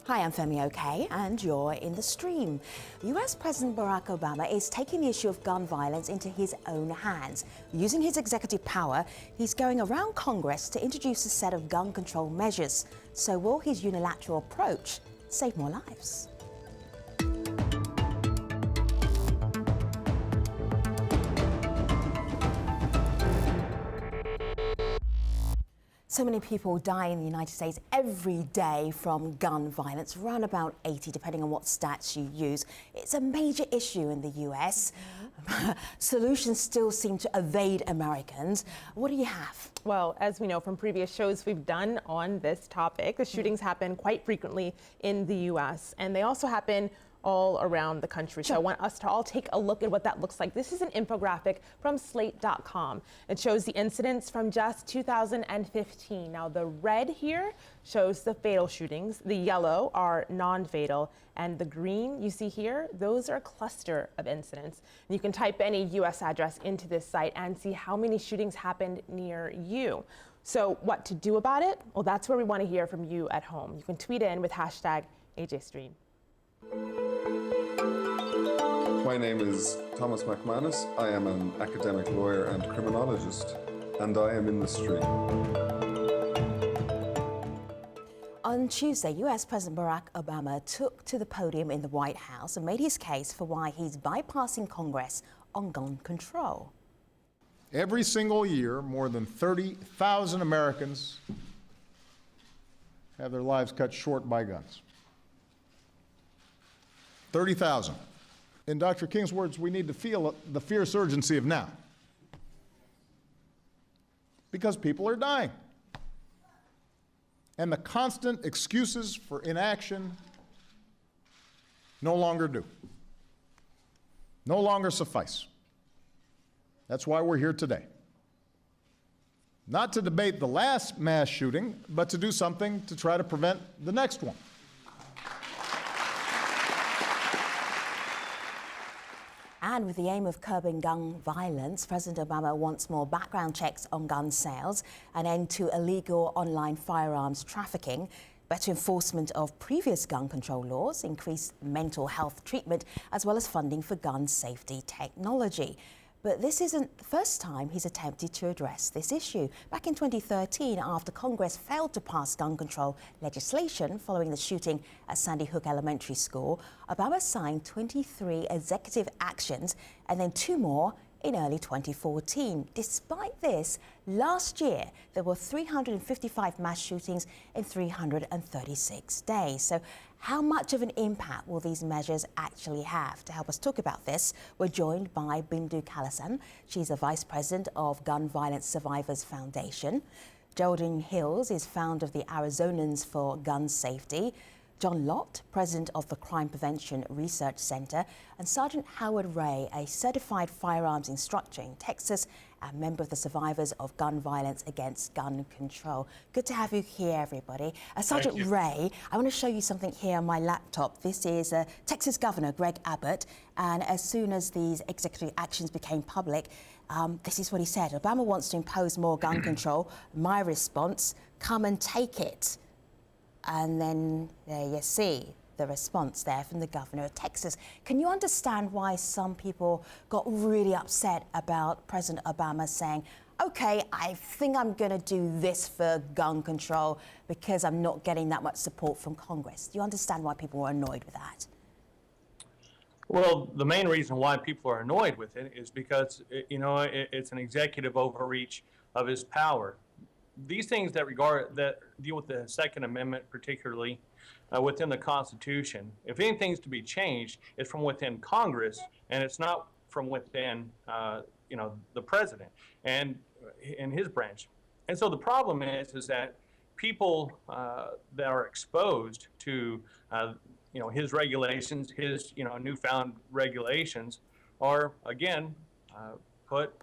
Hi, I'm Femi Oke, and you're in the stream. US President Barack Obama is taking the issue of gun violence into his own hands. Using his executive power, he's going around Congress to introduce a set of gun control measures. So will his unilateral approach save more lives? So many people die in the United States every day from gun violence, around about 80, depending on what stats you use. It's a major issue in the US. Solutions still seem to evade Americans. What do you have? Well, as we know from previous shows we've done on this topic, the shootings happen quite frequently in the US, and they also happen all around the country. So I want us to all take a look at what that looks like. This is an infographic from slate.com. It shows the incidents from just 2015. Now the red here shows the fatal shootings, the yellow are non-fatal, and the green you see here, those are a cluster of incidents. And you can type any US address into this site and see how many shootings happened near you. So what to do about it? Well, that's where we want to hear from you at home. You can tweet in with hashtag AJStream. My name is Thomas McManus. I am an academic lawyer and criminologist, and I am in the stream. On Tuesday, US President Barack Obama took to the podium in the White House and made his case for why he's bypassing Congress on gun control. Every single year, more than 30,000 Americans have their lives cut short by guns. 30,000. In Dr. King's words, we need to feel the fierce urgency of now. Because people are dying. And the constant excuses for inaction no longer do. No longer suffice. That's why we're here today. Not to debate the last mass shooting, but to do something to try to prevent the next one. And with the aim of curbing gun violence, President Obama wants more background checks on gun sales, an end to illegal online firearms trafficking, better enforcement of previous gun control laws, increased mental health treatment, as well as funding for gun safety technology. But this isn't the first time he's attempted to address this issue. Back in 2013, after Congress failed to pass gun control legislation following the shooting at Sandy Hook Elementary School, Obama signed 23 executive actions and then 2 more in early 2014. Despite this, last year there were 355 mass shootings in 336 days. So how much of an impact will these measures actually have? To help us talk about this, we're joined by Bindu Kalasan. She's the Vice President of Gun Violence Survivors Foundation. Geraldine Hills is founder of the Arizonans for Gun Safety. John Lott, President of the Crime Prevention Research Center, and Sergeant Howard Ray, a certified firearms instructor in Texas and member of the Survivors of Gun Violence Against Gun Control. Good to have you here, everybody. Sergeant Ray, I want to show you something here on my laptop. This is Texas Governor Greg Abbott, and as soon as these executive actions became public, this is what he said. Obama wants to impose more gun control. My response, come and take it. And then there you see the response there from the governor of Texas. Can you understand why some people got really upset about President Obama saying, okay, I think I'm going to do this for gun control because I'm not getting that much support from Congress? Do you understand why people were annoyed with that? Well, the main reason why people are annoyed with it is because, it's an executive overreach of his power. These things that deal with the Second Amendment, particularly within the Constitution, if anything's to be changed, it's from within Congress, and it's not from within, the president and his branch. And so the problem is that people that are exposed to, his regulations, his, newfound regulations, are again put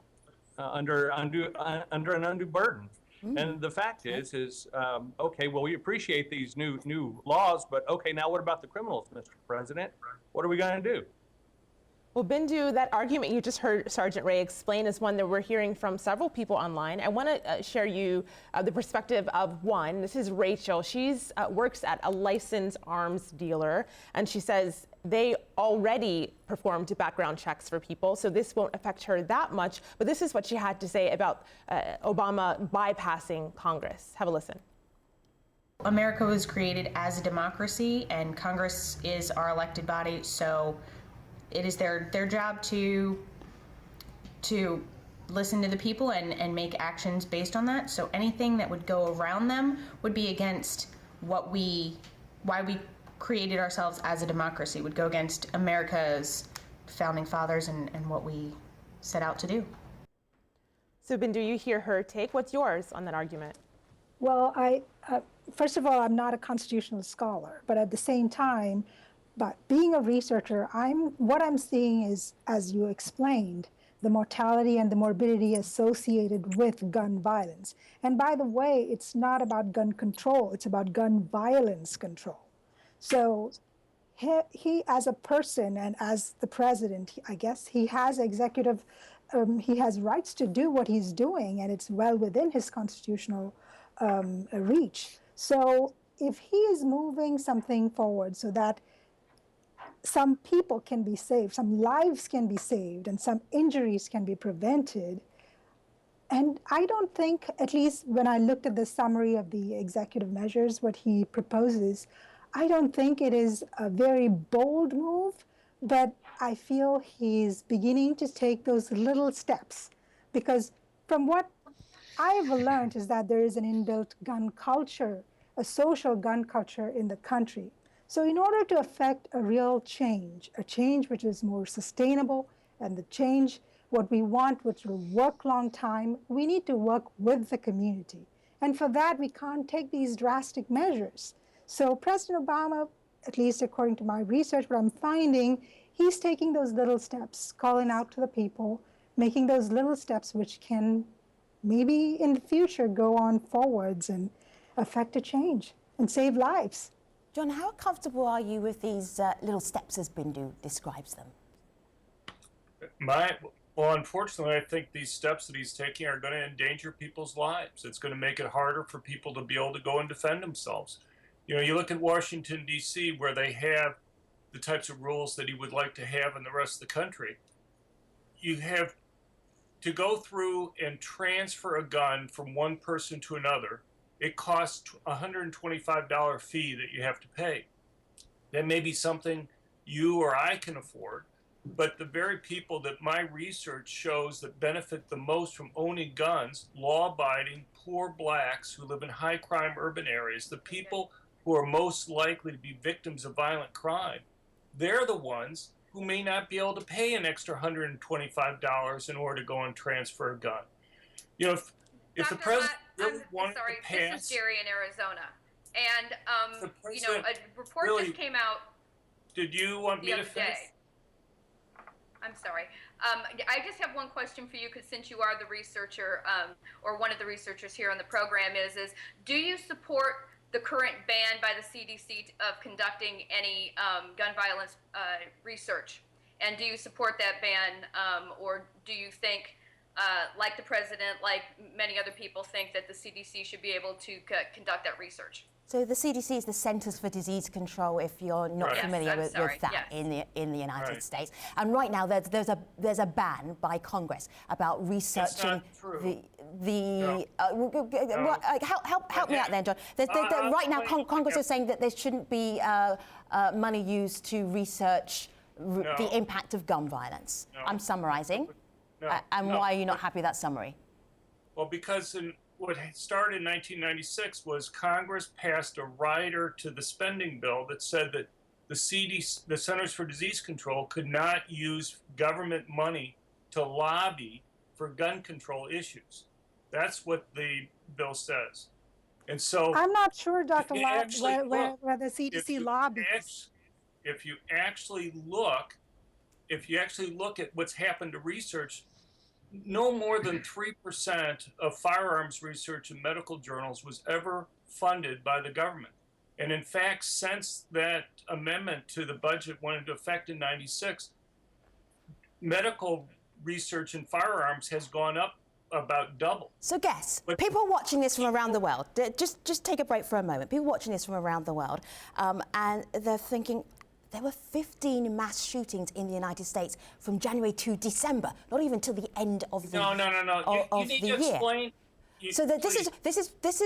under an undue burden. And the fact is, okay, well, we appreciate these new laws, but okay, now what about the criminals, Mr. President? What are we going to do? Well, Bindu, that argument you just heard Sergeant Ray explain is one that we're hearing from several people online. I want to share you the perspective of one. This is Rachel. She's works at a licensed arms dealer, and she says they already performed background checks for people, so this won't affect her that much. But this is what she had to say about Obama bypassing Congress. Have a listen. America was created as a democracy, and Congress is our elected body, so it is their job to listen to the people and make actions based on that. So anything that would go around them would be against why we created ourselves as a democracy, would go against America's founding fathers and what we set out to do. So Bindu, you hear her take. What's yours on that argument? Well, first of all, I'm not a constitutional scholar, but at the same time, but being a researcher, what I'm seeing is, as you explained, the mortality and the morbidity associated with gun violence. And by the way, it's not about gun control, it's about gun violence control. So he as a person and as the president, I guess he has he has rights to do what he's doing, and it's well within his constitutional reach. So if he is moving something forward so that some people can be saved, some lives can be saved, and some injuries can be prevented. And I don't think, at least when I looked at the summary of the executive measures, what he proposes, I don't think it is a very bold move, but I feel he's beginning to take those little steps. Because from what I've learned is that there is an inbuilt gun culture, a social gun culture in the country. So in order to affect a real change, a change which is more sustainable, and the change what we want, which will work long time, we need to work with the community. And for that, we can't take these drastic measures. So President Obama, at least according to my research, what I'm finding, he's taking those little steps, calling out to the people, making those little steps which can maybe in the future go on forwards and affect a change and save lives. John, how comfortable are you with these little steps as Bindu describes them? Well, unfortunately, I think these steps that he's taking are going to endanger people's lives. It's going to make it harder for people to be able to go and defend themselves. You know, you look at Washington, D.C., where they have the types of rules that he would like to have in the rest of the country. You have to go through and transfer a gun from one person to another. It costs a $125 fee that you have to pay. That may be something you or I can afford, but the very people that my research shows that benefit the most from owning guns, law-abiding, poor blacks who live in high-crime urban areas, the people who are most likely to be victims of violent crime, they're the ones who may not be able to pay an extra $125 in order to go and transfer a gun. You know, if the president really wanted to pass... This is Jerry in Arizona. And, you know, a report just came out Did you want me to finish? I'm sorry. I just have one question for you, because since you are the researcher, or one of the researchers here on the program, is do you support the current ban by the CDC of conducting any gun violence research? And do you support that ban, or do you think, like the president, like many other people, think that the CDC should be able to conduct that research? So the CDC is the Centers for Disease Control, if you're not familiar with that in the United States. And right now there's a ban by Congress about researching help me out there, John. Right now Congress is saying that there shouldn't be money used to research the impact of gun violence. I'm summarizing. And why are you not happy with that summary? Well, because what started in 1996 was Congress passed a rider to the spending bill that said that the CDC, the Centers for Disease Control, could not use government money to lobby for gun control issues. That's what the bill says. And so I'm not sure, Dr. Lott, where the CDC lobbies. If you actually look at what's happened to research, no more than 3% of firearms research in medical journals was ever funded by the government. And in fact, since that amendment to the budget went into effect in '96, medical research in firearms has gone up about double. So guess, people watching this from around the world, just take a break for a moment. People watching this from around the world, and they're thinking, there were 15 mass shootings in the United States from January to December, not even till the end of the No. You need to explain. So this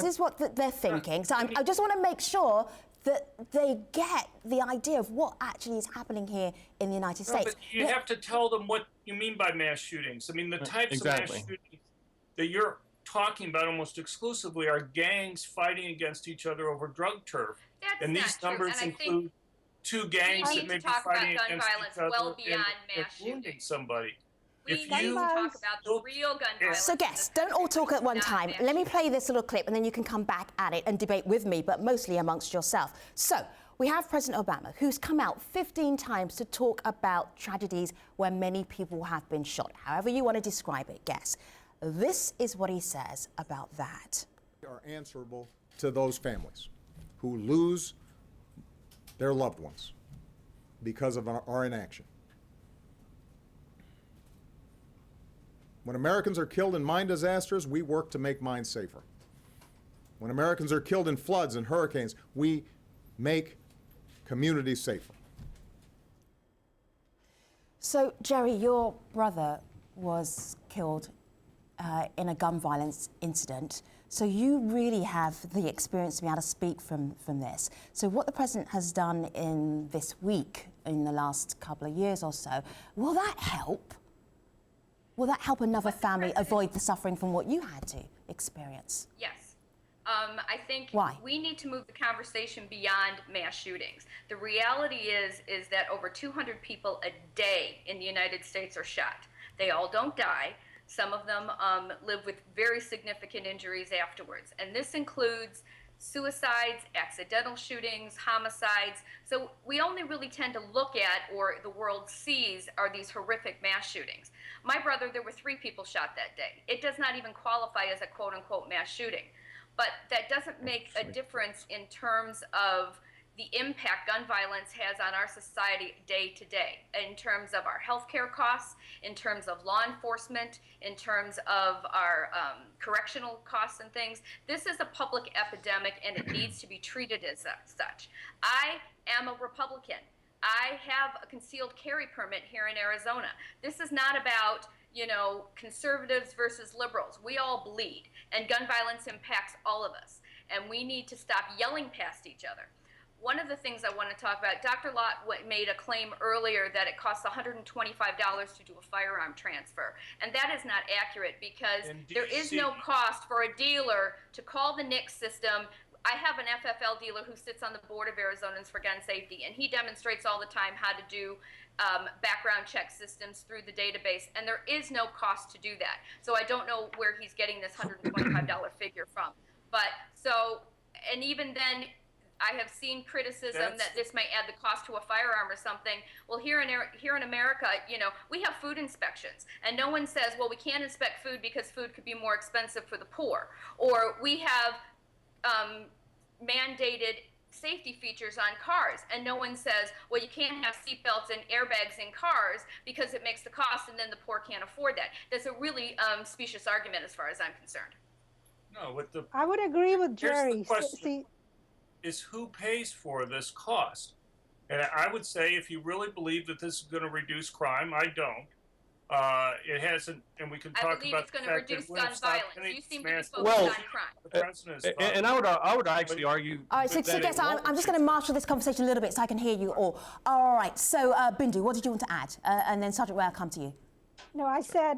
is what they're thinking. So I just want to make sure that they get the idea of what actually is happening here in the United States. But you have to tell them what you mean by mass shootings. I mean, the types of mass shootings that you're talking about almost exclusively are gangs fighting against each other over drug turf. And these numbers include two gangs that may be fighting against each other well beyond and mass wounding shootings. somebody. We need to talk about the real gun violence. So guests, don't all talk at one time. Let me play this little clip and then you can come back at it and debate with me, but mostly amongst yourself. So we have President Obama, who's come out 15 times to talk about tragedies where many people have been shot. However you want to describe it, guess. This is what he says about that. We are answerable to those families who lose their loved ones because of our inaction. When Americans are killed in mine disasters, we work to make mines safer. When Americans are killed in floods and hurricanes, we make communities safer. So, Jerry, your brother was killed in a gun violence incident. So you really have the experience to be able to speak from this. So what the president has done in this week, in the last couple of years or so, will that help? Will that help another family avoid the suffering from what you had to experience? Yes. I think Why? we need to move the conversation beyond mass shootings. The reality is that over 200 people a day in the United States are shot. They all don't die. Some of them live with very significant injuries afterwards. And this includes suicides, accidental shootings, homicides. So we only really tend to look at, or the world sees, are these horrific mass shootings. My brother, there were 3 people shot that day. It does not even qualify as a quote-unquote mass shooting. But that doesn't make a difference in terms of the impact gun violence has on our society day to day, in terms of our healthcare costs, in terms of law enforcement, in terms of our correctional costs and things. This is a public epidemic and it needs to be treated as such. I am a Republican. I have a concealed carry permit here in Arizona. This is not about, you know, conservatives versus liberals. We all bleed, and gun violence impacts all of us, and we need to stop yelling past each other. One of the things I want to talk about, Dr. Lott made a claim earlier that it costs $125 to do a firearm transfer. And that is not accurate because there is no cost for a dealer to call the NICS system. I have an FFL dealer who sits on the board of Arizonans for Gun Safety, and he demonstrates all the time how to do background check systems through the database, and there is no cost to do that. So I don't know where he's getting this $125 figure from. But so, and even then, I have seen criticism that this may add the cost to a firearm or something. Well, here in America, you know, we have food inspections, and no one says, well, we can't inspect food because food could be more expensive for the poor. Or we have mandated safety features on cars, and no one says, well, you can't have seatbelts and airbags in cars because it makes the cost, and then the poor can't afford that. That's a really specious argument as far as I'm concerned. No, with the I would agree with Jerry. Here's the question. Is who pays for this cost? And I would say, if you really believe that this is going to reduce crime, I don't. It hasn't, and we can talk about the fact that when it's not You seem to be focused Well, on crime. the president is And I would actually argue. All right, so guess I'm just going to marshal this conversation a little bit so I can hear you all. All right, so Bindu, what did you want to add? And then Sergeant Ray, I'll come to you. No, I said,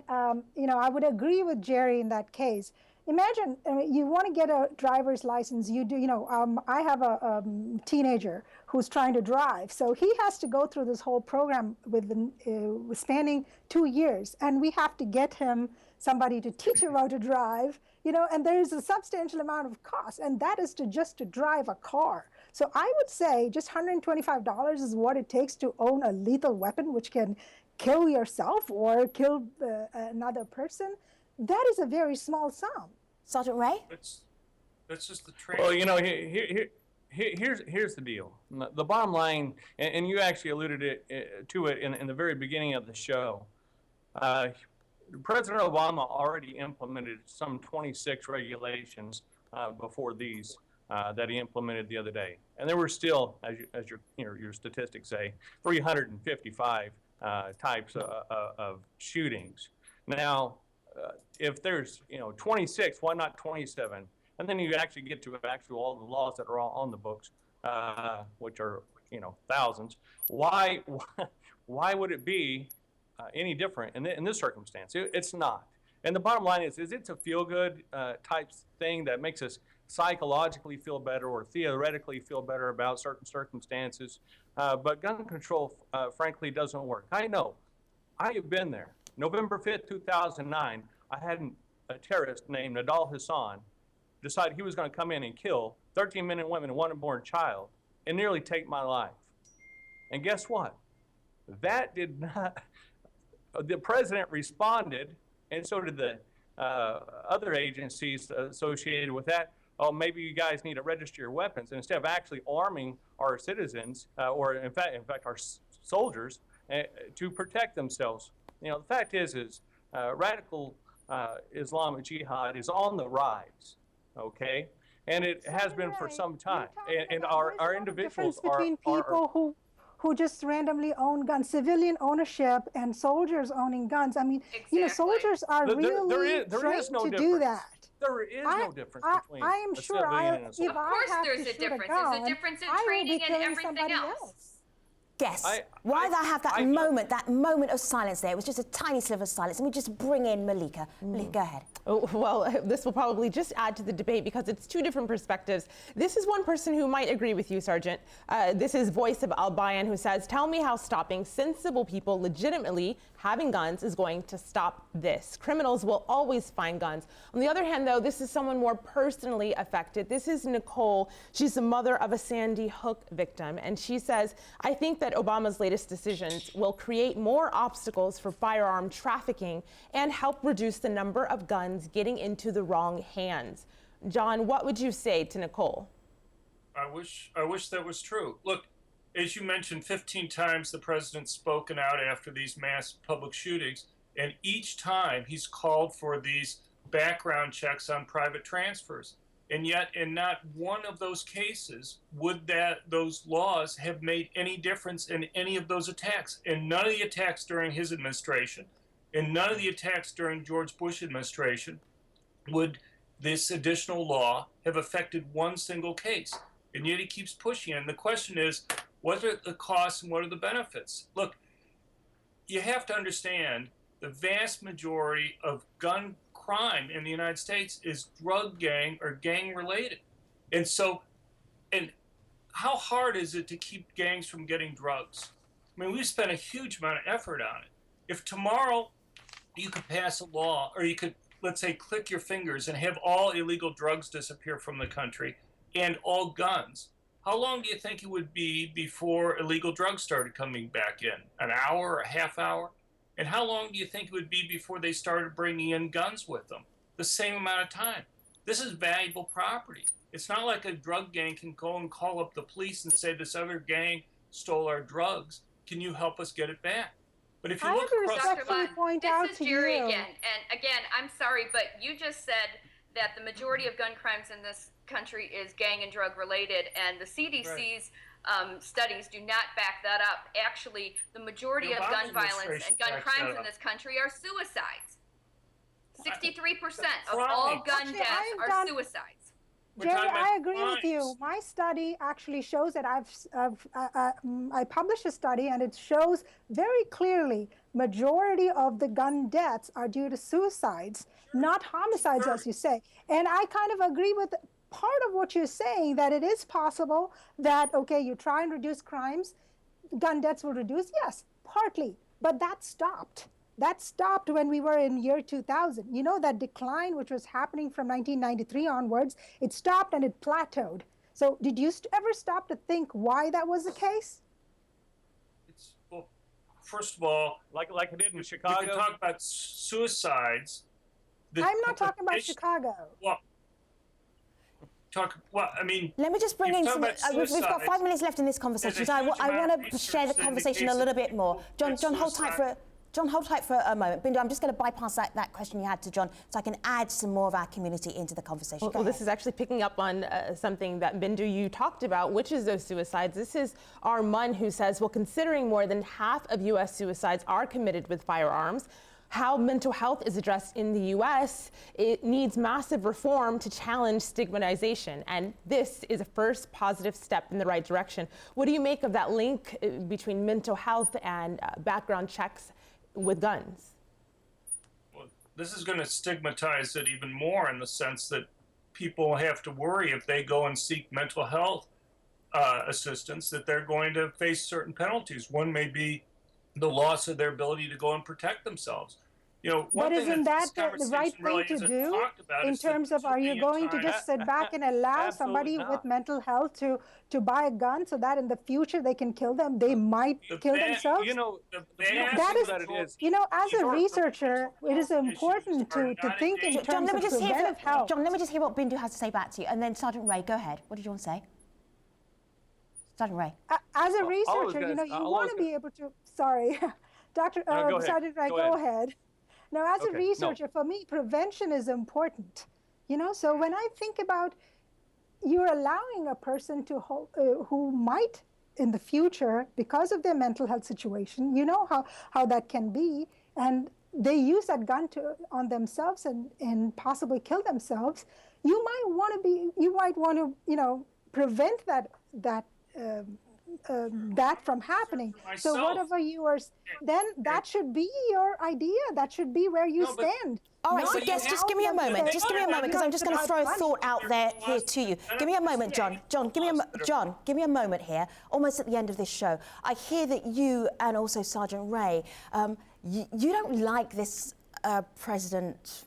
you know, I would agree with Jerry in that case. Imagine you want to get a driver's license. You do, you know, I have a teenager who's trying to drive. So he has to go through this whole program with spanning 2 years. And we have to get him somebody to teach him how to drive, you know, and there's a substantial amount of cost. And that is just to drive a car. So I would say just $125 is what it takes to own a lethal weapon, which can kill yourself or kill another person. That is a very small sum. Sergeant Ray? That's just the trade. Well, you know, here's the deal. The bottom line, and you actually alluded to it in the very beginning of the show. President Obama already implemented some 26 regulations before these that he implemented the other day, and there were still, as your statistics say, 355 types of shootings. Now, if there's 26, why not 27? And then you actually get to all the laws that are on the books, which are thousands. Why would it be any different in this circumstance? It's not. And the bottom line is it's a feel-good type thing that makes us psychologically feel better or theoretically feel better about certain circumstances. But gun control, frankly, doesn't work. I know. I have been there. November 5th, 2009, I had a terrorist named Nadal Hassan decide he was going to come in and kill 13 men and women and one unborn child and nearly take my life. And guess what? That did not, the president responded, and so did the other agencies associated with that. Oh, maybe you guys need to register your weapons. And instead of actually arming our citizens, or in fact our soldiers, to protect themselves. The fact is radical Islamic jihad is on the rise. Okay, and it has been for some time. And our individuals are between people who just randomly own guns, civilian ownership and soldiers owning guns. I mean, Exactly. Soldiers are really there trained is no to difference. do that. There is no difference between I am a sure civilian and a Of soldier. course there's a difference. There's a difference in training and everything else. Guess why did I have that moment of silence there? It was just a tiny sliver of silence. Let me just bring in Malika. Malika, go ahead. Oh, well, this will probably just add to the debate because it's two different perspectives. This is one person who might agree with you, Sergeant. This is Voice of Albayan, who says, tell me how stopping sensible people legitimately having guns is going to stop this. Criminals will always find guns. On the other hand, though, this is someone more personally affected. This is Nicole. She's the mother of a Sandy Hook victim. And she says, I think that Obama's latest decisions will create more obstacles for firearm trafficking and help reduce the number of guns getting into the wrong hands. John, what would you say to Nicole? I wish that was true. Look, as you mentioned, 15 times the president's spoken out after these mass public shootings, and each time he's called for these background checks on private transfers. And yet, in not one of those cases would those laws have made any difference in any of those attacks. And none of the attacks during his administration, and none of the attacks during George Bush administration would this additional law have affected one single case. And yet he keeps pushing it. And the question is, what are the costs and what are the benefits? Look, you have to understand the vast majority of gun crime in the United States is drug gang or gang related. And how hard is it to keep gangs from getting drugs? I mean, we've spent a huge amount of effort on it. If tomorrow you could pass a law, or you could, let's say, click your fingers and have all illegal drugs disappear from the country and all guns, how long do you think it would be before illegal drugs started coming back in? An hour, a half hour? And how long do you think it would be before they started bringing in guns with them? The same amount of time. This is valuable property. It's not like a drug gang can go and call up the police and say, this other gang stole our drugs. Can you help us get it back? But if you look across this is Jerry again. And again, I'm sorry, but you just said that the majority of gun crimes in this country is gang and drug related, and the CDC's studies do not back that up. Actually, the majority of gun violence and gun crimes in this country are suicides. 63% of all gun deaths are suicides. Jerry, I agree with you. My study actually shows that I published a study, and it shows very clearly majority of the gun deaths are due to suicides, not homicides, as you say. And I kind of agree with part of what you're saying, that it is possible that, okay, you try and reduce crimes, gun deaths will reduce. Yes, partly, but that stopped. That stopped when we were in year 2000. You know, that decline, which was happening from 1993 onwards, it stopped and it plateaued. So did you ever stop to think why that was the case? Well, first of all, like it did in Chicago. You can talk about suicides. I'm not talking about Chicago. Well, talk. Well, I mean, let me just bring in some. We've got 5 minutes left in this conversation, so I want to share the conversation a little bit more. John, hold tight for a moment. Bindu, I'm just going to bypass that question you had to John, so I can add some more of our community into the conversation. Well, this is actually picking up on something that Bindu, you talked about, which is those suicides. This is Arman, who says, well, considering more than half of U.S. suicides are committed with firearms, how mental health is addressed in the U.S., it needs massive reform to challenge stigmatization. And this is a first positive step in the right direction. What do you make of that link between mental health and background checks with guns? Well, this is going to stigmatize it even more in the sense that people have to worry if they go and seek mental health assistance that they're going to face certain penalties. One may be the loss of their ability to go and protect themselves. You know, but isn't that the right thing to do in terms of, are you going to just sit back and allow somebody with mental health to buy a gun so that in the future they can kill them? They might kill themselves. You know, that is, you know, as a researcher, it is important to think in terms of preventive health. John, let me just hear what Bindu has to say back to you, and then Sergeant Ray, go ahead. What did you want to say? Sergeant Ray. As a researcher, you know, you want to be able to. Sorry, Sergeant Ray, go ahead. Now, as a researcher, for me, prevention is important. You know, so when I think about you're allowing a person to who might in the future, because of their mental health situation, you know how that can be, and they use that gun on themselves and possibly kill themselves. You might want to you know, prevent that from happening. So whatever then that should be your idea. That should be where you stand. All right, so guess, just give me a moment. Just give me a moment, because I'm just going to throw a thought out there here to you. Give me a moment, John. John, give me a moment here, almost at the end of this show. I hear that you and also Sergeant Ray, you don't like this President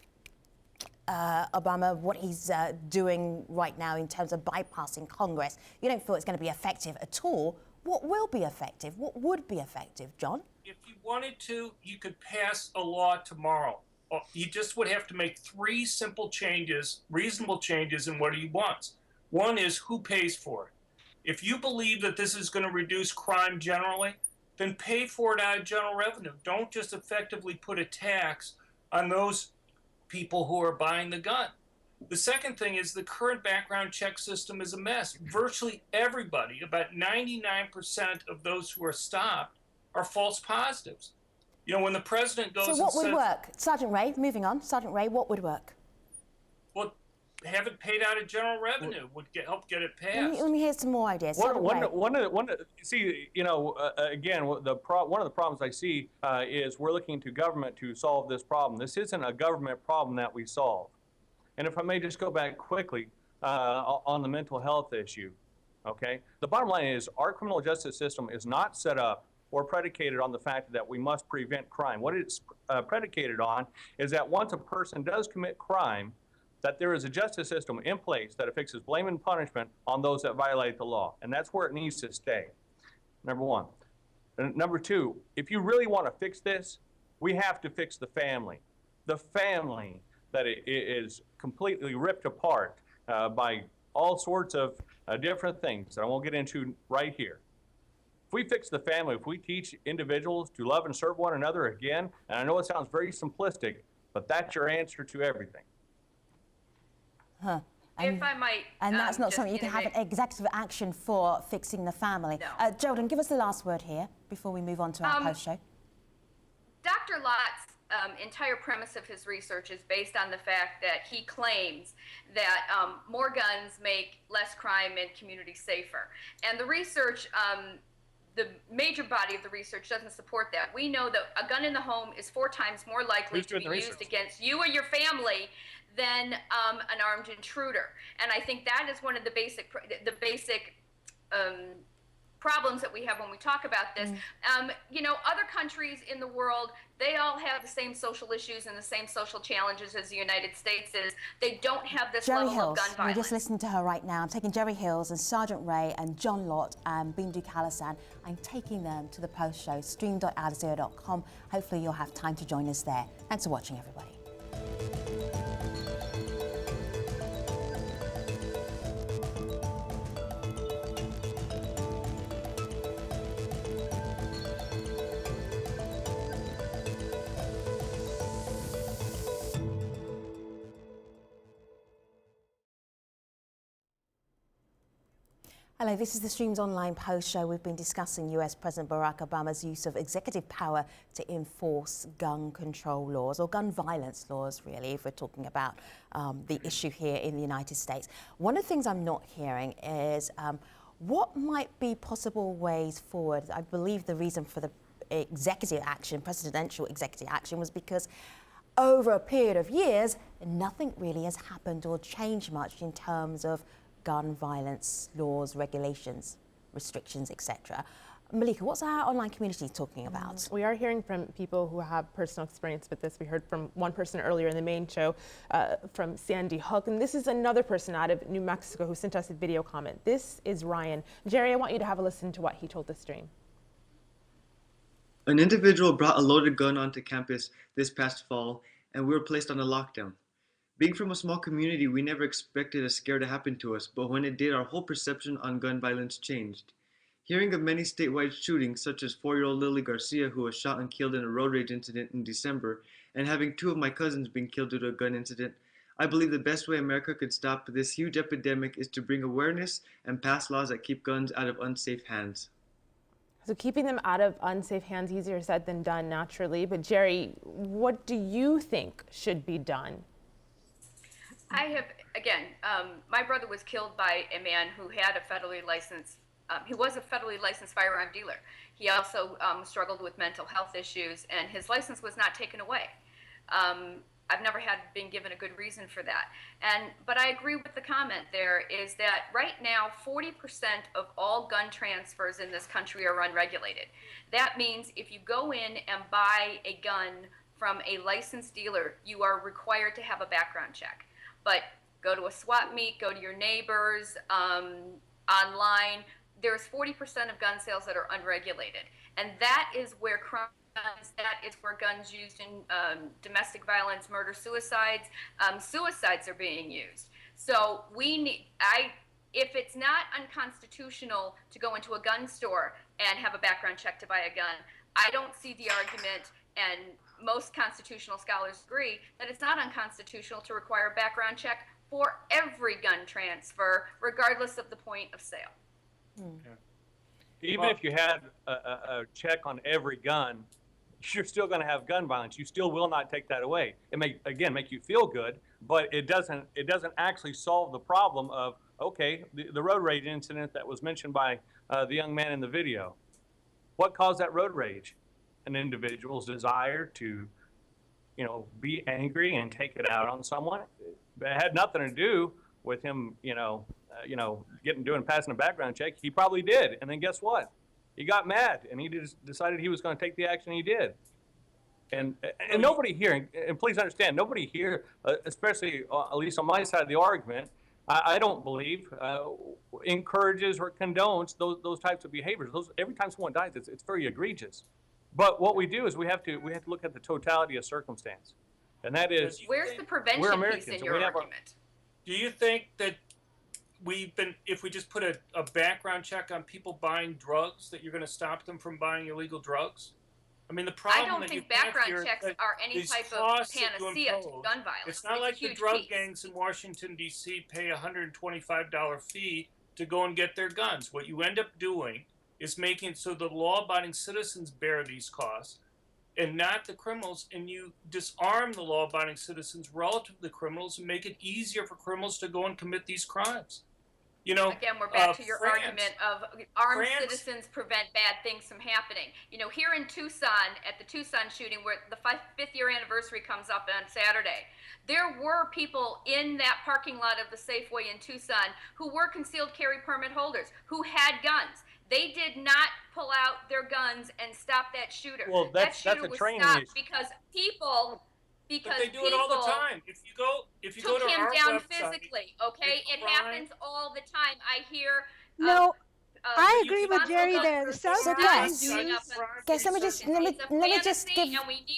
Obama, what he's doing right now in terms of bypassing Congress. You don't feel it's going to be effective at all. What will be effective? What would be effective, John? If you wanted to, you could pass a law tomorrow. You just would have to make 3 simple changes, reasonable changes in what he wants. One is who pays for it. If you believe that this is going to reduce crime generally, then pay for it out of general revenue. Don't just effectively put a tax on those people who are buying the gun. The second thing is the current background check system is a mess. Virtually everybody, about 99% of those who are stopped, are false positives. You know, when the president goes So what would work? Sergeant Ray, moving on. Sergeant Ray, what would work? Well, have it paid out of general revenue would help get it passed. Let me hear some more ideas. See, you know, again, one of the problems I see is we're looking to government to solve this problem. This isn't a government problem that we solve. And if I may just go back quickly on the mental health issue, okay? The bottom line is our criminal justice system is not set up or predicated on the fact that we must prevent crime. What it's predicated on is that once a person does commit crime, that there is a justice system in place that affixes blame and punishment on those that violate the law. And that's where it needs to stay, number one. And number two, if you really want to fix this, we have to fix the family. The family that is completely ripped apart by all sorts of different things that I won't get into right here. If we fix the family, if we teach individuals to love and serve one another again, and I know it sounds very simplistic, but that's your answer to everything. Huh. If I might, and that's not something you can have an executive action for fixing the family. No. Jordan, give us the last word here before we move on to our post-show. Dr. Lott's entire premise of his research is based on the fact that he claims that more guns make less crime and communities safer. And the research, the major body of the research doesn't support that. We know that a gun in the home is 4 times more likely to be used against you or your family than an armed intruder. And I think that is one of the basic problems that we have when we talk about this. You know, other countries in the world, they all have the same social issues and the same social challenges as the United States is. They don't have this level of gun violence. We're just listening to her right now. I'm taking Jerry Hills and Sergeant Ray and John Lott and Bindu Kalasan. I'm taking them to the post show, stream.aljazeera.com. Hopefully you'll have time to join us there. Thanks for watching, everybody. Hello, this is the Streams Online Post Show. We've been discussing US President Barack Obama's use of executive power to enforce gun control laws, or gun violence laws, really, if we're talking about the issue here in the United States. One of the things I'm not hearing is what might be possible ways forward. I believe the reason for the executive action, presidential executive action, was because over a period of years, nothing really has happened or changed much in terms of gun violence laws, regulations, restrictions, etc. Malika, what's our online community talking about? We are hearing from people who have personal experience with this. We heard from one person earlier in the main show, from Sandy Hook, and this is another person out of New Mexico who sent us a video comment. This is Ryan. Jerry, I want you to have a listen to what he told the stream. An individual brought a loaded gun onto campus this past fall, and we were placed on a lockdown. Being from a small community, we never expected a scare to happen to us, but when it did, our whole perception on gun violence changed. Hearing of many statewide shootings, such as 4-year-old Lily Garcia, who was shot and killed in a road rage incident in December, and having 2 of my cousins being killed due to a gun incident, I believe the best way America could stop this huge epidemic is to bring awareness and pass laws that keep guns out of unsafe hands. So keeping them out of unsafe hands, easier said than done, naturally. But Jerry, what do you think should be done? I have, again, my brother was killed by a man who had a federally licensed, he was a federally licensed firearm dealer. He also struggled with mental health issues, and his license was not taken away. I've never been given a good reason for that. But I agree with the comment there is that right now 40% of all gun transfers in this country are unregulated. That means if you go in and buy a gun from a licensed dealer, you are required to have a background check. But go to a swap meet, go to your neighbors, online, there's 40% of gun sales that are unregulated. And that is where crime, that is where guns used in domestic violence, murder, suicides are being used. So we need, if it's not unconstitutional to go into a gun store and have a background check to buy a gun, I don't see the argument, and most constitutional scholars agree, that it's not unconstitutional to require a background check for every gun transfer, regardless of the point of sale. Even if you had a check on every gun, you're still going to have gun violence. You still will not take that away. It may, again, make you feel good, but it doesn't actually solve the problem of, okay, the road rage incident that was mentioned by the young man in the video. What caused that road rage? An individual's desire to, be angry and take it out on someone. It had nothing to do with him, passing a background check. He probably did, and then guess what? He got mad, and he just decided he was going to take the action he did. And nobody here, and please understand, nobody here, especially at least on my side of the argument, I don't believe encourages or condones those types of behaviors. Every time someone dies, it's very egregious. But what we do is we have to look at the totality of circumstance, and that is, where's the prevention piece in your argument? Do you think that if we just put a background check on people buying drugs, that you're going to stop them from buying illegal drugs? I mean, the problem I don't think background checks are any type of panacea to gun violence. It's not like the drug gangs in Washington, D.C. pay a $125 fee to go and get their guns. What you end up doing is making it so the law-abiding citizens bear these costs and not the criminals, and you disarm the law-abiding citizens relative to the criminals and make it easier for criminals to go and commit these crimes. Again, we're back to your argument of armed citizens prevent bad things from happening. Here in Tucson, at the Tucson shooting, where the 5th year anniversary comes up on Saturday, there were people in that parking lot of the Safeway in Tucson who were concealed carry permit holders, who had guns. They did not pull out their guns and stop that shooter. Well, that's a training issue. Because people... But they do it all the time. If you go to our down website, physically, okay? It happens all the time. I hear. No, I agree with Jerry there. Guys, let me just give.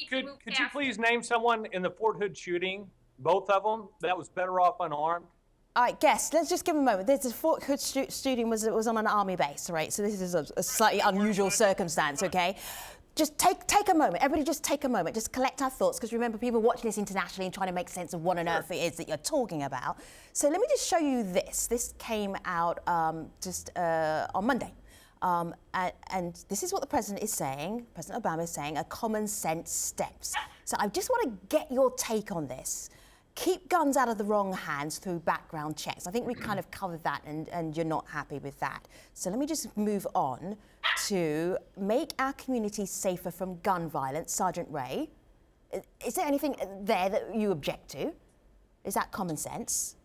Could you please name someone in the Fort Hood shooting, both of them, that was better off unarmed? All right, guess. Let's just give a moment. There's a Fort Hood shooting was on an army base, right? So this is a slightly unusual circumstance, okay? just take a moment. Everybody just take a moment. Just collect our thoughts, because remember, people watching this internationally and trying to make sense of what on earth it is that you're talking about. So let me just show you this. This came out just on Monday. And this is what the president is saying, President Obama is saying, a common sense steps. So I just want to get your take on this. Keep guns out of the wrong hands through background checks. I think we kind of covered that, and you're not happy with that. So let me just move on to make our community safer from gun violence. Sergeant Ray, is there anything there that you object to? Is that common sense?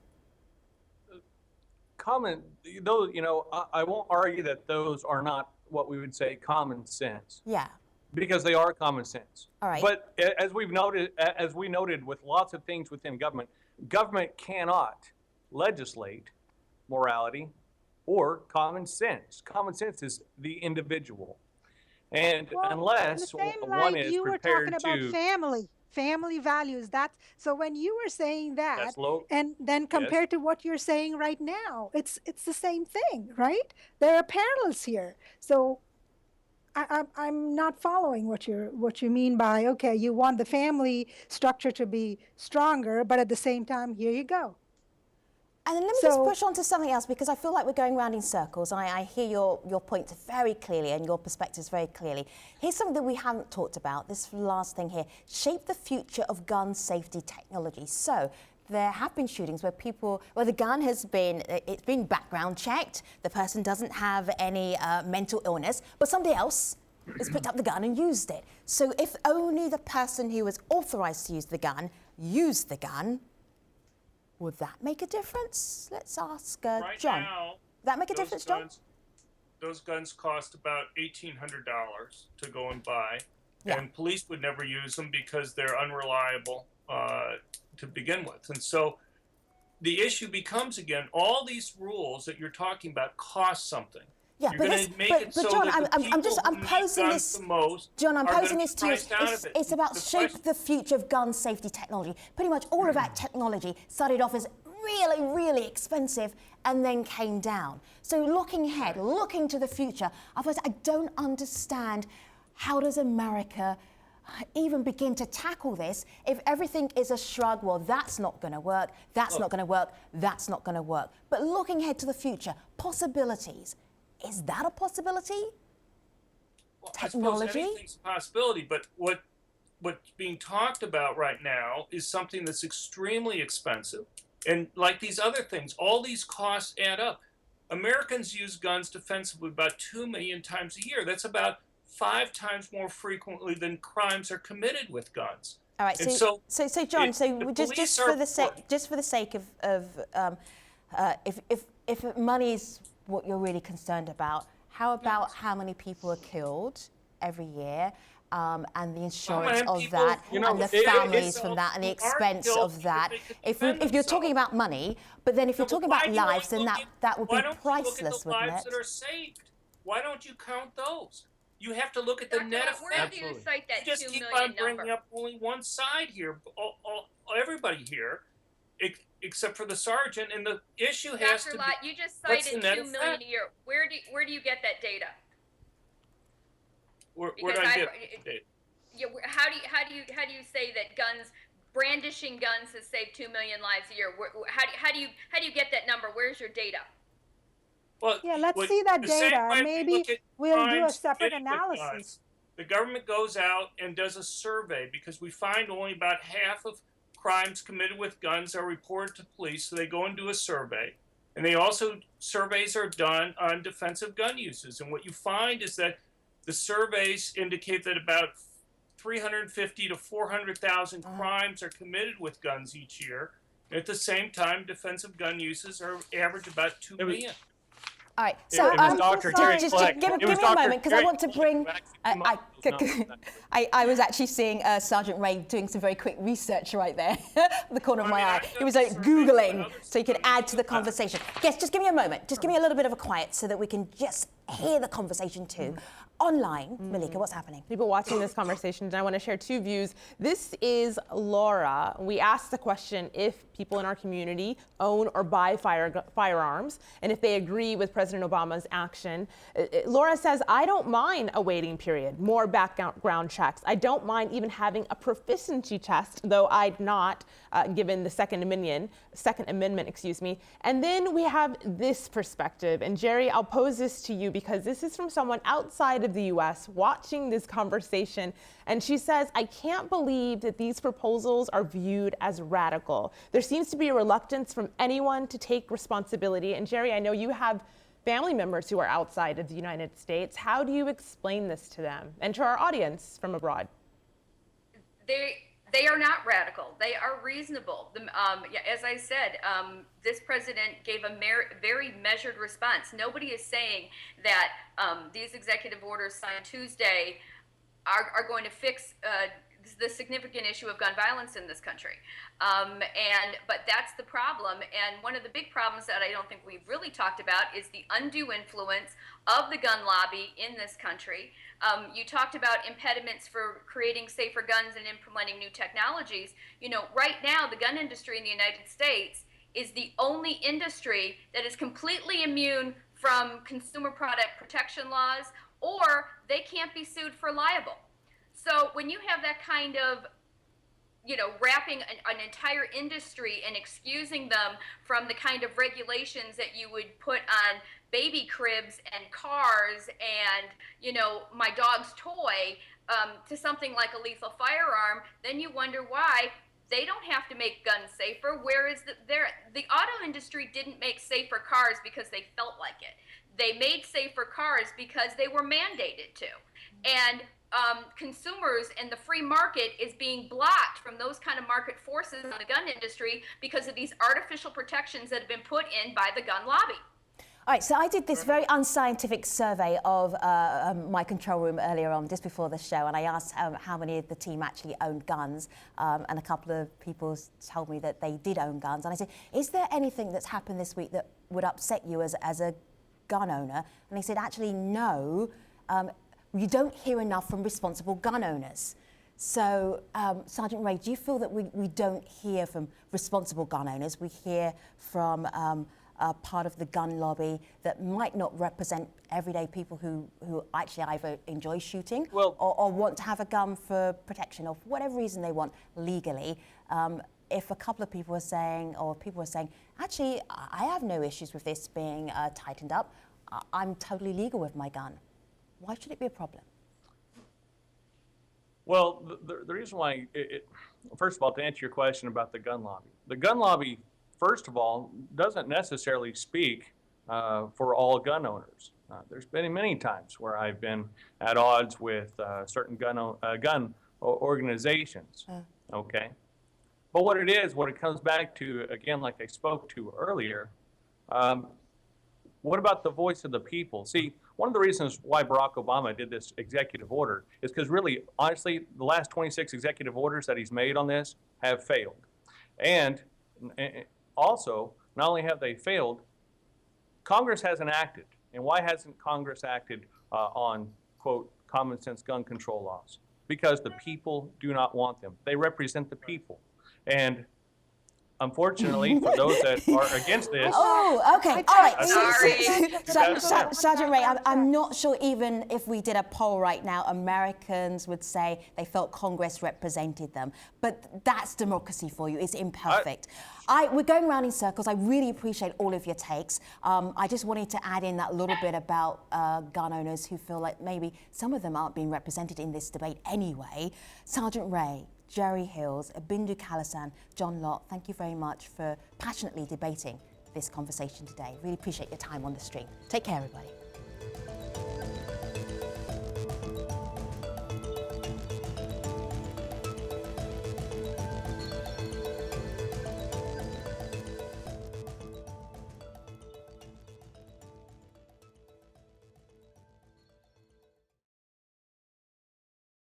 Those, you know, I won't argue that those are not what we would say common sense. Yeah. Because they are common sense. All right. But as we noted with lots of things within government, government cannot legislate morality or common sense. Common sense is the individual. And unless one is you were prepared talking about family values. So when you were saying that, and then compared to what you're saying right now, it's the same thing, right? There are parallels here. So I'm not following what you mean by, okay, you want the family structure to be stronger, but at the same time, here you go. And then let me just push on to something else, because I feel like we're going round in circles. I hear your points very clearly and your perspectives very clearly. Here's something that we haven't talked about, this last thing here. Shape the future of gun safety technology. So there have been shootings where the gun it's been background checked, the person doesn't have any mental illness, but somebody else has picked up the gun and used it. So if only the person who was authorized to use the gun used the gun, would that make a difference? Let's ask John. Now, would that make a difference, John? Those guns cost about $1,800 to go and buy, and police would never use them because they're unreliable to begin with. And so the issue becomes, again, all these rules that you're talking about cost something. Yeah, but John, I'm posing this. John, I'm posing this to you. It's about shape the future of gun safety technology. Pretty much all of that technology started off as really, really expensive and then came down. So looking ahead, looking to the future, I don't understand, how does America even begin to tackle this if everything is a shrug? Well, that's not going to work, that's not going to work, that's not going to work. But looking ahead to the future, possibilities. Is that a possibility? Well, technology? I suppose anything's a possibility, but what's being talked about right now is something that's extremely expensive. And like these other things, all these costs add up. Americans use guns defensively about 2 million times a year. That's about 5 times more frequently than crimes are committed with guns. All right. So John, just for the sake of if money's what you're really concerned about, how about how many people are killed every year, and the insurance of that, and the families from that, and the expense of that? If you're talking about money, but then if you're talking about lives, then that would be priceless, wouldn't it? Lives that are saved. Why don't you count those? You have to look at the net effect. Where do you cite that 2 million number? You just keep on bringing up only one side here. Everybody here, except for the sergeant, and the issue has to be. Dr. Lott, you just cited 2 million a year. Where do you get that data? Where do I get data? Yeah, how do you say that brandishing guns has saved 2 million lives a year? How do you get that number? Where's your data? Well, yeah, let's see that data. Maybe we'll do a separate analysis. The government goes out and does a survey, because we find only about half of crimes committed with guns are reported to police, so they go and do a survey. And surveys are done on defensive gun uses. And what you find is that the surveys indicate that about 350 to 400,000 crimes are committed with guns each year. And at the same time, defensive gun uses are average about 2 million. All right, so just give me a moment, because I want to bring. I was actually seeing Sergeant Ray doing some very quick research right there, the corner of my eye. He was like Googling, so he could add to the conversation. Yes, just give me a moment. Just give me a little bit of a quiet so that we can just hear the conversation too. online. Malika, what's happening? People watching this conversation, and I want to share two views. This is Laura. We asked the question if people in our community own or buy firearms, and if they agree with President Obama's action. Laura says, I don't mind a waiting period, more background checks. I don't mind even having a proficiency test, though I'd not, given the Second Amendment, excuse me. And then we have this perspective, and Jerry, I'll pose this to you because this is from someone outside of the U.S. watching this conversation, and she says, I can't believe that these proposals are viewed as radical. There seems to be a reluctance from anyone to take responsibility. And Jerry, I know you have family members who are outside of the United States. How do you explain this to them and to our audience from abroad? They are not radical. They are reasonable. As I said, this president gave a very measured response. Nobody is saying that these executive orders signed Tuesday are going to fix the significant issue of gun violence in this country. But that's the problem. And one of the big problems that I don't think we've really talked about is the undue influence of the gun lobby in this country. You talked about impediments for creating safer guns and implementing new technologies. You know, right now, the gun industry in the United States is the only industry that is completely immune from consumer product protection laws, or they can't be sued for libel. So when you have that kind of, wrapping an entire industry and excusing them from the kind of regulations that you would put on baby cribs and cars and, my dog's toy, to something like a lethal firearm, then you wonder why they don't have to make guns safer, whereas the auto industry didn't make safer cars because they felt like it. They made safer cars because they were mandated to. And consumers and the free market is being blocked from those kind of market forces in the gun industry because of these artificial protections that have been put in by the gun lobby. All right, so I did this very unscientific survey of my control room earlier on, just before the show, and I asked how many of the team actually owned guns, and a couple of people told me that they did own guns. And I said, is there anything that's happened this week that would upset you as a gun owner? And they said, actually, no. You don't hear enough from responsible gun owners. So, Sergeant Ray, do you feel that we don't hear from responsible gun owners? We hear from part of the gun lobby that might not represent everyday people who actually either enjoy shooting or want to have a gun for protection or for whatever reason they want legally. If a couple of people are saying, actually, I have no issues with this being tightened up. I'm totally legal with my gun. Why should it be a problem? Well, the reason why, first of all, to answer your question about the gun lobby, first of all, doesn't necessarily speak for all gun owners. There's been many times where I've been at odds with certain gun organizations, okay? But what it comes back to, again, like I spoke to earlier, what about the voice of the people? See, one of the reasons why Barack Obama did this executive order is because really, honestly, the last 26 executive orders that he's made on this have failed. And also, not only have they failed, Congress hasn't acted. And why hasn't Congress acted on, quote, common sense gun control laws? Because the people do not want them. They represent the people. And unfortunately, for those that are against this... Oh, okay, all right. Sorry. Sergeant Ray, I'm not sure even if we did a poll right now, Americans would say they felt Congress represented them. But that's democracy for you. It's imperfect. We're going around in circles. I really appreciate all of your takes. I just wanted to add in that little bit about gun owners who feel like maybe some of them aren't being represented in this debate anyway. Sergeant Ray, Jerry Hills, Bindu Kalasan, John Lott, thank you very much for passionately debating this conversation today. Really appreciate your time on the stream. Take care, everybody.